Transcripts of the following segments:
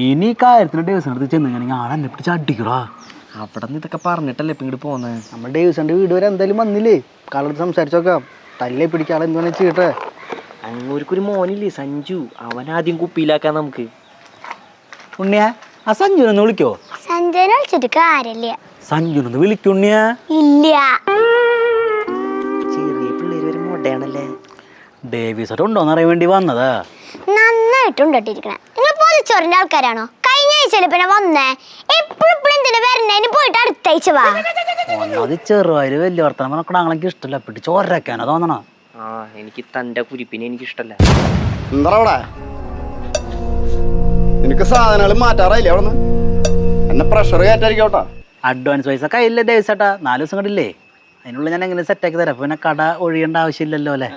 ഇനി കാര്യത്തിന് ഡേവിസന്റെ അടുത്ത് ചെന്ന് ആളെ എന്നെ പിടിച്ച് അടിക്കടാ. അവിടെ നിന്ന് ഇതൊക്കെ പറഞ്ഞിട്ടല്ലേ ഇപ്പം ഇങ്ങോട്ട് പോകുന്നത്. നമ്മൾ ഡേവിസന്റെ വീട് വരെ എന്തായാലും വന്നില്ലേ, കാളടുത്ത് സംസാരിച്ചോക്കാം. തല്ലേ പിടിക്കാളെ എന്താണ് ചെയ്യട്ടെ. അങ്ങോർക്കൊരു മോനില്ലേ സഞ്ജു, അവനാദ്യം കുപ്പിയിലാക്കാൻ നമുക്ക്. ഉണ്ണിയ ആ സഞ്ജുനൊന്ന് വിളിക്കോ? സഞ്ജയനെ വിളിച്ചിട്ട് കാര്യമില്ല. സഞ്ജുനൊന്ന് വിളിക്കുണ്ണിയ. ഇല്ല, ചെറിയ പിള്ളേര് വരെ മൊടയാണല്ലേ. ഡേവിസോട്ട് ഉണ്ടോന്ന് അറിയാൻ വേണ്ടി വന്നതാ. നന്നായിട്ടുണ്ടിരിക്കണേ. നിങ്ങൾ പൊതിച്ചോറിന്റെ ആൾക്കാരാണോ? കഴിഞ്ഞ ആഴ്ചയിൽ പിന്നെ വന്നേ. എപ്പോഴും എന്തിനാ വരണേ? പോയിട്ട് അടുത്ത ആഴ്ച വാ. ഒന്നത് ചെറുവാര് വലിയ വർത്തമാനം പറഞ്ഞ ആങ്ങളെനിക്ക് ഇഷ്ടമല്ല, പിടിച്ച് ഒരക്കാനാ തോന്നണ. ആ എനിക്ക് തന്റെ കുരിപ്പിനെ എനിക്ക് ഇഷ്ടല്ല. എന്താ അവിടെ എനിക്ക് സാധനങ്ങൾ മാറ്റാറായില്ലേ? അവിടെ നിന്ന് എന്നെ പ്രഷർ കയറ്റായിരിക്കോട്ടാ. അഡ്വാൻസ് പൈസ കയ്യില്ലേ ഡേവിസേട്ടാ? 4 ദിവസം കണ്ടില്ലേ? അതിനുള്ള ഞാൻ എങ്ങനെ സെറ്റാക്കി തരാം. പിന്നെ കട ഒഴിയേണ്ട ആവശ്യമില്ലല്ലോ അല്ലേ?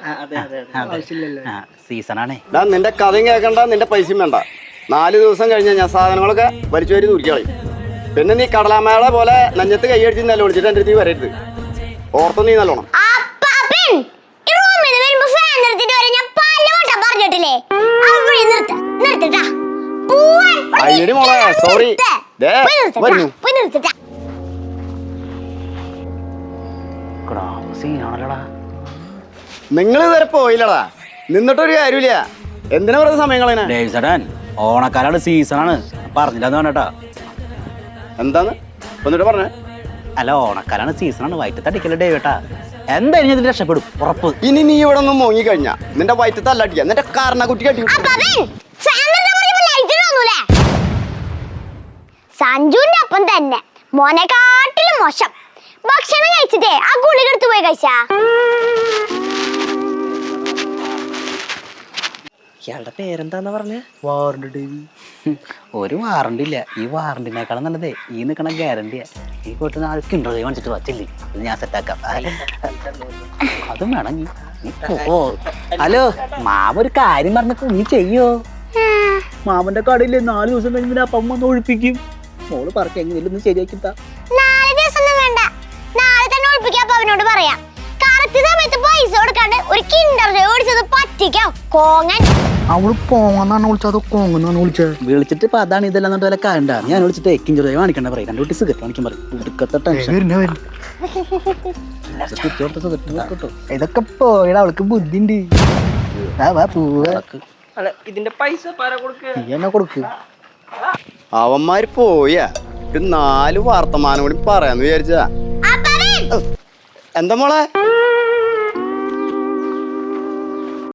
സീസണാണേ. നിന്റെ കഥയും കേൾക്കണ്ട, നിന്റെ പൈസയും വേണ്ട. 4 ദിവസം കഴിഞ്ഞാൽ ഞാൻ സാധനങ്ങളൊക്കെ വലിച്ചു വരി തൂക്കിക്കളയും. പിന്നെ നീ കടലാമയുടെ പോലെ നെഞ്ഞത്ത് കൈയടിച്ച് നില വിളിച്ചിട്ട് എൻ്റെ അടുത്ത് വരരുത്. ഓർത്തു നീ നല്ലോണം. അയ്യടി മോളെ, സോറി. നിങ്ങൾ ഇതുവരെ പോയില്ലടാ, നിന്നിട്ടൊരു കാര്യമില്ല. എന്തിനാ വെറുതെ സമയം കളയണേ? ഡേവിസേട്ടൻ ഓണക്കാലാണ്, സീസണാണ്, പറഞ്ഞില്ലെന്ന് പറഞ്ഞേട്ടാ. എന്താന്ന് എന്നിട്ട് പറഞ്ഞേ? അല്ല ഓണക്കാലാണ്, സീസണാണ്, വയറ്റ് തടിക്കല്ലേ ഡേവിട്ടാ. എന്തായാലും ഇതിൽ രക്ഷപ്പെടും ഉറപ്പ്. ഇനി നീ ഇവിടെ നിന്ന് മുങ്ങി കഴിഞ്ഞാ നിന്റെ വയറ്റ് തല്ലടിക്കുക, നിന്റെ കാരണ കുട്ടി കട്ടി. സഞ്ജുവിന്റെ ഒപ്പം തന്നെ മോനെക്കാട്ടിലും മോശം. ഭക്ഷണം കഴിച്ചിട്ടേ ആ ഗുളിക എടുത്തു പോയി കഴിച്ചാ. ഇയാളുടെ പേരെന്താന്നാ പറഞ്ഞേ? Warranty Davy. ഒരു വാറണ്ടി ഇല്ല, ഈ വാറണ്ടിനേക്കാളും നല്ലതേ ഈ നിൽക്കണ ഗ്യാരണ്ടിയാ. ഈ പോയിട്ട് നാളെ കിണ്ടർ കാണിച്ചിട്ട് വച്ചില്ലേ, ഇത് ഞാൻ സെറ്റാക്കാം. അതും വേണം. ഹലോ മാമ, ഒരു കാര്യം പറഞ്ഞപ്പോ നീ ചെയ്യോ? മാമന്റെ കടയില്ലേ 4 ദിവസം കഴിഞ്ഞ അപ്പം വന്ന് ഒഴിപ്പിക്കും. മോള് പറക്ക എങ്ങനെയൊന്നും ശരിയാക്കിത്താ. 4 ദിവസം വേണ്ട, നാളെ തന്നെ ഒഴിപ്പിക്കാം. അപ്പൊ അവനോട് പറയാം കറക്റ്റ് സമയത്ത് പൈസ കൊടുക്കാണ്ട് ഒരു കിൻഡർ ജോയ് ഓടിച്ചത് പറ്റിക്കാം. കോങ്ങൻ അവള് പോങ്ങന്നാണ് വിളിച്ചത്, അതോ കോങ്ങന്നാണ് വിളിച്ചത്? വിളിച്ചിട്ട് ഇപ്പൊ അതാണ് ഇതെല്ലാം വല്ല കാണ്ട. ഞാൻ വിളിച്ചിട്ട് കിഞ്ചർ കാണിക്കണ്ട പറയും. 2 കുട്ടി സിഗരറ്റ് കാണിക്കാൻ പറയും. ഉടുക്കത്തെ ടെൻഷൻ. ഇതൊക്കെ പോയിടാ, അവൾക്ക് ബുദ്ധി ഉണ്ട്. ഇതിന്റെ പൈസ കൊടുക്ക്. അവന്മാര് പോയാ ഒരു 4 വർത്തമാനം കൂടി പറയാന്ന് വിചാരിച്ചതാ. എന്താ മോളെ?